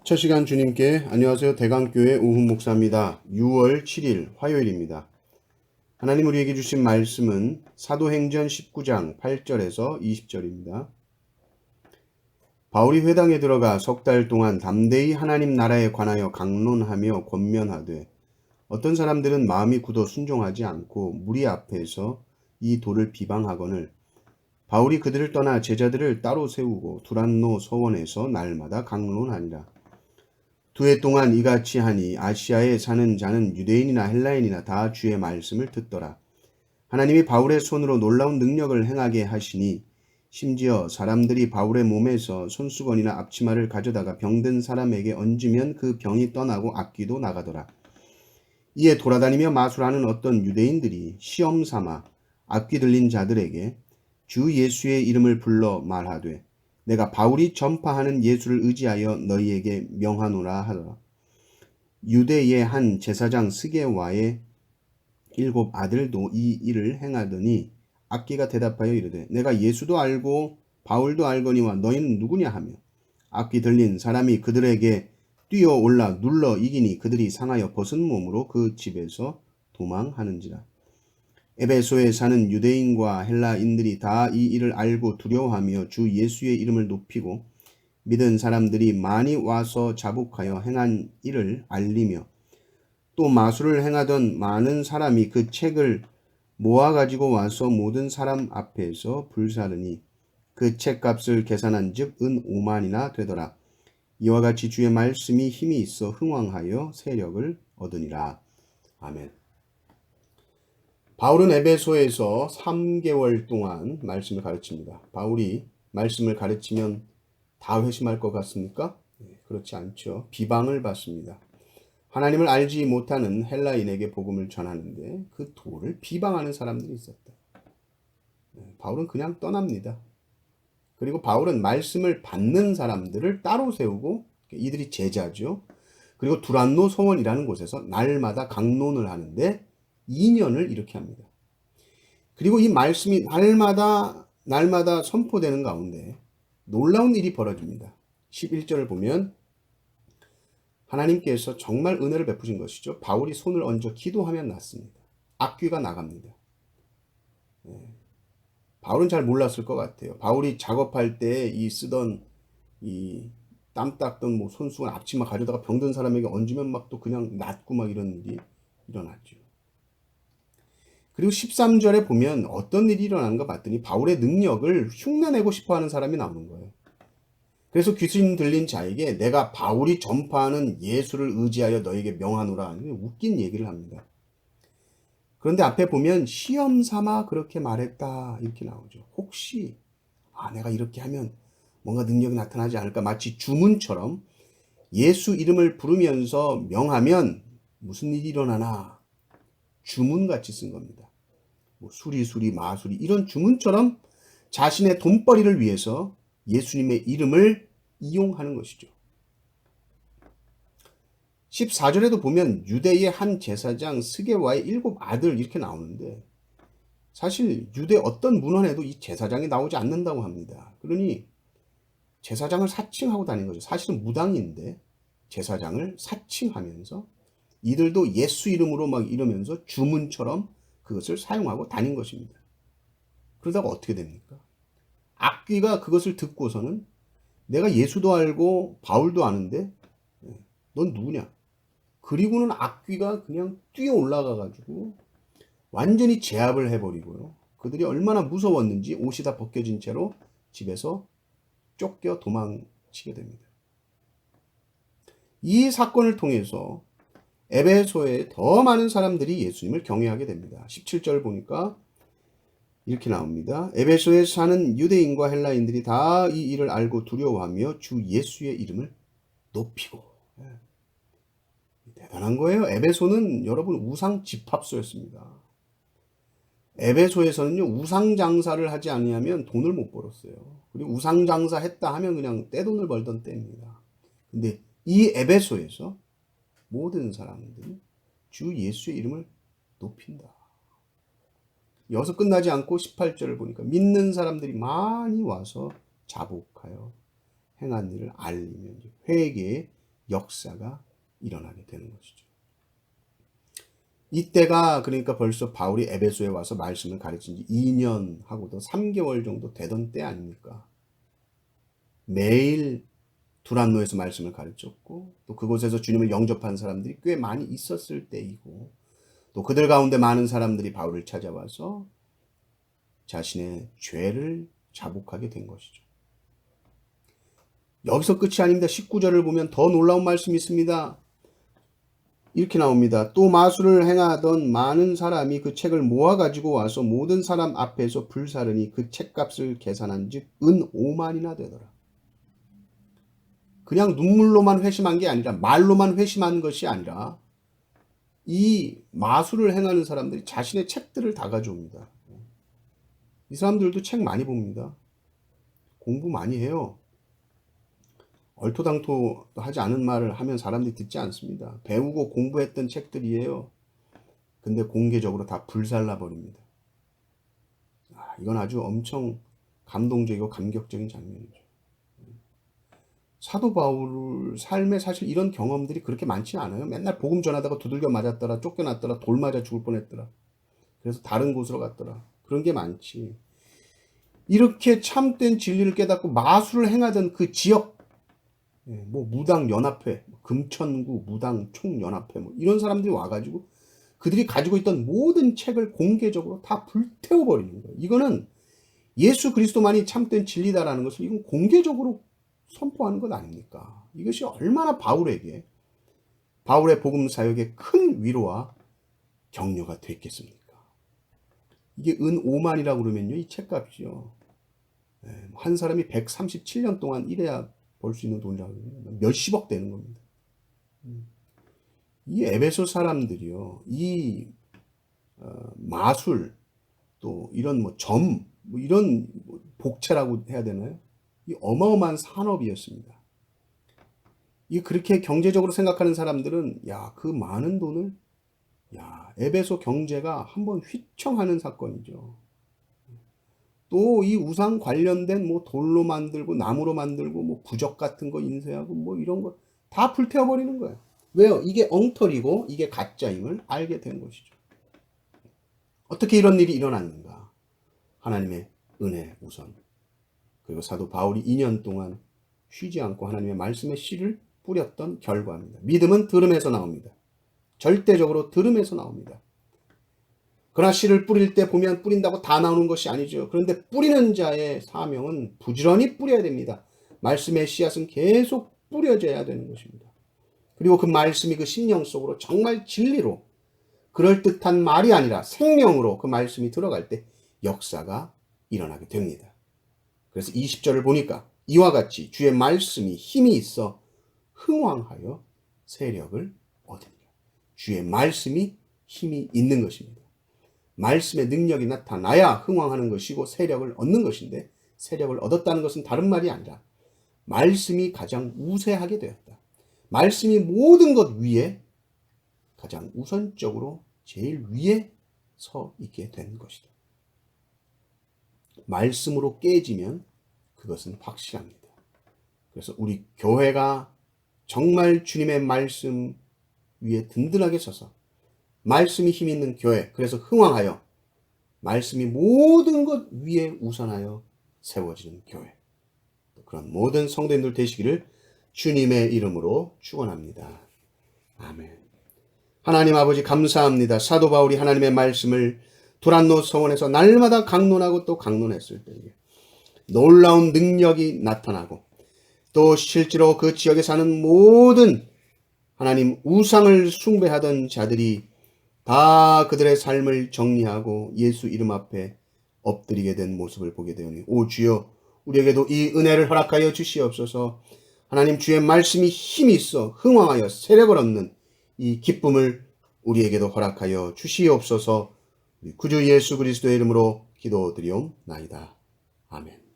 첫 시간 주님께 안녕하세요. 대강교회 오훈 목사입니다. 6월 7일 화요일입니다. 하나님 우리에게 주신 말씀은 사도행전 19장 8절에서 20절입니다. 바울이 회당에 들어가 석 달 동안 담대히 하나님 나라에 관하여 강론하며 권면하되 어떤 사람들은 마음이 굳어 순종하지 않고 무리 앞에서 이 도를 비방하거늘 바울이 그들을 떠나 제자들을 따로 세우고 두란노 서원에서 날마다 강론하니라. 2해 동안 이같이 하니 아시아에 사는 자는 유대인이나 헬라인이나 다 주의 말씀을 듣더라. 하나님이 바울의 손으로 놀라운 능력을 행하게 하시니 심지어 사람들이 바울의 몸에서 손수건이나 앞치마를 가져다가 병든 사람에게 얹으면 그 병이 떠나고 악귀도 나가더라. 이에 돌아다니며 마술하는 어떤 유대인들이 시험 삼아 악귀 들린 자들에게 주 예수의 이름을 불러 말하되 내가 바울이 전파하는 예수를 의지하여 너희에게 명하노라 하더라. 유대의 한 제사장 스게와의 7 아들도 이 일을 행하더니 악귀가 대답하여 이르되 내가 예수도 알고 바울도 알거니와 너희는 누구냐 하며 악귀 들린 사람이 그들에게 뛰어올라 눌러 이기니 그들이 상하여 벗은 몸으로 그 집에서 도망하는지라. 에베소에 사는 유대인과 헬라인들이 다 이 일을 알고 두려워하며 주 예수의 이름을 높이고 믿은 사람들이 많이 와서 자복하여 행한 일을 알리며 또 마술을 행하던 많은 사람이 그 책을 모아가지고 와서 모든 사람 앞에서 불사르니 그 책값을 계산한 즉 은 5만이나 되더라. 이와 같이 주의 말씀이 힘이 있어 흥왕하여 세력을 얻으니라. 아멘. 바울은 에베소에서 3개월 동안 말씀을 가르칩니다. 바울이 말씀을 가르치면 다 회심할 것 같습니까? 그렇지 않죠. 비방을 받습니다. 하나님을 알지 못하는 헬라인에게 복음을 전하는데 그 도를 비방하는 사람들이 있었다. 바울은 그냥 떠납니다. 그리고 바울은 말씀을 받는 사람들을 따로 세우고 이들이 제자죠. 그리고 두란노 소원이라는 곳에서 날마다 강론을 하는데 2년을 이렇게 합니다. 그리고 이 말씀이 날마다 선포되는 가운데 놀라운 일이 벌어집니다. 11절을 보면 하나님께서 정말 은혜를 베푸신 것이죠. 바울이 손을 얹어 기도하면 낫습니다. 악귀가 나갑니다. 바울은 잘 몰랐을 것 같아요. 바울이 작업할 때 쓰던 이 땀 닦던 손수건 앞치마 가져다가 병든 사람에게 얹으면 막 또 그냥 낫고 막 이런 일이 일어났죠. 그리고 13절에 보면 어떤 일이 일어나는가 봤더니 바울의 능력을 흉내내고 싶어하는 사람이 나오는 거예요. 그래서 귀신 들린 자에게 내가 바울이 전파하는 예수를 의지하여 너에게 명하노라. 웃긴 얘기를 합니다. 그런데 앞에 보면 시험 삼아 그렇게 말했다 이렇게 나오죠. 혹시 내가 이렇게 하면 뭔가 능력이 나타나지 않을까, 마치 주문처럼 예수 이름을 부르면서 명하면 무슨 일이 일어나나 주문같이 쓴 겁니다. 수리수리 마수리 이런 주문처럼 자신의 돈벌이를 위해서 예수님의 이름을 이용하는 것이죠. 14절에도 보면 유대의 한 제사장 스게와의 7 아들 이렇게 나오는데 사실 유대 어떤 문헌에도 이 제사장이 나오지 않는다고 합니다. 그러니 제사장을 사칭하고 다닌 거죠. 사실은 무당인데 제사장을 사칭하면서 이들도 예수 이름으로 막 이러면서 주문처럼 그것을 사용하고 다닌 것입니다. 그러다가 어떻게 됩니까? 악귀가 그것을 듣고서는 내가 예수도 알고 바울도 아는데 넌 누구냐? 그리고는 악귀가 그냥 뛰어 올라가 가지고 완전히 제압을 해버리고요. 그들이 얼마나 무서웠는지 옷이 다 벗겨진 채로 집에서 쫓겨 도망치게 됩니다. 이 사건을 통해서 에베소에 더 많은 사람들이 예수님을 경외하게 됩니다. 17절 보니까 이렇게 나옵니다. 에베소에 사는 유대인과 헬라인들이 다 이 일을 알고 두려워하며 주 예수의 이름을 높이고. 대단한 거예요. 에베소는 여러분 우상 집합소였습니다. 에베소에서는요 우상 장사를 하지 아니하면 돈을 못 벌었어요. 그리고 우상 장사 했다 하면 그냥 떼돈을 벌던 때입니다. 근데 이 에베소에서 모든 사람들이 주 예수의 이름을 높인다. 여기서 끝나지 않고 18절을 보니까 믿는 사람들이 많이 와서 자복하여 행한 일을 알리며 회개에 역사가 일어나게 되는 것이죠. 이때가 그러니까 벌써 바울이 에베소에 와서 말씀을 가르친 지 2년하고도 3개월 정도 되던 때 아닙니까? 매일 두란노에서 말씀을 가르쳤고 또 그곳에서 주님을 영접한 사람들이 꽤 많이 있었을 때이고 또 그들 가운데 많은 사람들이 바울을 찾아와서 자신의 죄를 자복하게 된 것이죠. 여기서 끝이 아닙니다. 19절을 보면 더 놀라운 말씀이 있습니다. 이렇게 나옵니다. 또 마술을 행하던 많은 사람이 그 책을 모아가지고 와서 모든 사람 앞에서 불사르니 그 책값을 계산한 즉 은 5만이나 되더라. 그냥 눈물로만 회심한 게 아니라 말로만 회심한 것이 아니라 이 마술을 행하는 사람들이 자신의 책들을 다 가져옵니다. 이 사람들도 책 많이 봅니다. 공부 많이 해요. 얼토당토 하지 않은 말을 하면 사람들이 듣지 않습니다. 배우고 공부했던 책들이에요. 근데 공개적으로 다 불살라 버립니다. 이건 아주 엄청 감동적이고 감격적인 장면이죠. 사도 바울 삶에 사실 이런 경험들이 그렇게 많지 않아요. 맨날 복음 전하다가 두들겨 맞았더라, 쫓겨났더라, 돌 맞아 죽을 뻔했더라. 그래서 다른 곳으로 갔더라. 그런 게 많지. 이렇게 참된 진리를 깨닫고 마술을 행하던 그 지역, 뭐 무당 연합회, 금천구 무당 총연합회 뭐 이런 사람들이 와가지고 그들이 가지고 있던 모든 책을 공개적으로 다 불태워 버리는 거예요. 이거는 예수 그리스도만이 참된 진리다라는 것을 이건 공개적으로 선포하는 것 아닙니까? 이것이 얼마나 바울의 복음 사역에 큰 위로와 격려가 됐겠습니까? 이게 은 5만이라고 그러면요, 이 책값이요. 한 사람이 137년 동안 일해야 벌 수 있는 돈이라고 하면 몇십억 되는 겁니다. 이 에베소 사람들이요, 이 마술 또 이런 뭐 점, 뭐 이런 복채라고 해야 되나요? 이 어마어마한 산업이었습니다. 이 그렇게 경제적으로 생각하는 사람들은 그 많은 돈을 에베소 경제가 한번 휘청하는 사건이죠. 또 이 우상 관련된 뭐 돌로 만들고 나무로 만들고 뭐 부적 같은 거 인쇄하고 뭐 이런 거 다 불태워 버리는 거예요. 왜요? 이게 엉터리고 이게 가짜임을 알게 된 것이죠. 어떻게 이런 일이 일어났는가? 하나님의 은혜 우선. 그리고 사도 바울이 2년 동안 쉬지 않고 하나님의 말씀의 씨를 뿌렸던 결과입니다. 믿음은 들음에서 나옵니다. 절대적으로 들음에서 나옵니다. 그러나 씨를 뿌릴 때 보면 뿌린다고 다 나오는 것이 아니죠. 그런데 뿌리는 자의 사명은 부지런히 뿌려야 됩니다. 말씀의 씨앗은 계속 뿌려져야 되는 것입니다. 그리고 그 말씀이 그 심령 속으로 정말 진리로 그럴듯한 말이 아니라 생명으로 그 말씀이 들어갈 때 역사가 일어나게 됩니다. 그래서 20절을 보니까 이와 같이 주의 말씀이 힘이 있어 흥왕하여 세력을 얻으리라. 주의 말씀이 힘이 있는 것입니다. 말씀의 능력이 나타나야 흥왕하는 것이고 세력을 얻는 것인데 세력을 얻었다는 것은 다른 말이 아니라 말씀이 가장 우세하게 되었다. 말씀이 모든 것 위에 가장 우선적으로 제일 위에 서 있게 된 것이다. 말씀으로 깨지면 그것은 확실합니다. 그래서 우리 교회가 정말 주님의 말씀 위에 든든하게 서서 말씀이 힘 있는 교회, 그래서 흥왕하여 말씀이 모든 것 위에 우선하여 세워지는 교회, 그런 모든 성도님들 되시기를 주님의 이름으로 축원합니다. 아멘. 하나님 아버지 감사합니다. 사도 바울이 하나님의 말씀을 두란노 서원에서 날마다 강론하고 또 강론했을 때에 놀라운 능력이 나타나고 또 실제로 그 지역에 사는 모든 하나님 우상을 숭배하던 자들이 다 그들의 삶을 정리하고 예수 이름 앞에 엎드리게 된 모습을 보게 되오니 오 주여 우리에게도 이 은혜를 허락하여 주시옵소서. 하나님 주의 말씀이 힘이 있어 흥왕하여 세력을 얻는 이 기쁨을 우리에게도 허락하여 주시옵소서. 구주 예수 그리스도의 이름으로 기도드리옵나이다. 아멘.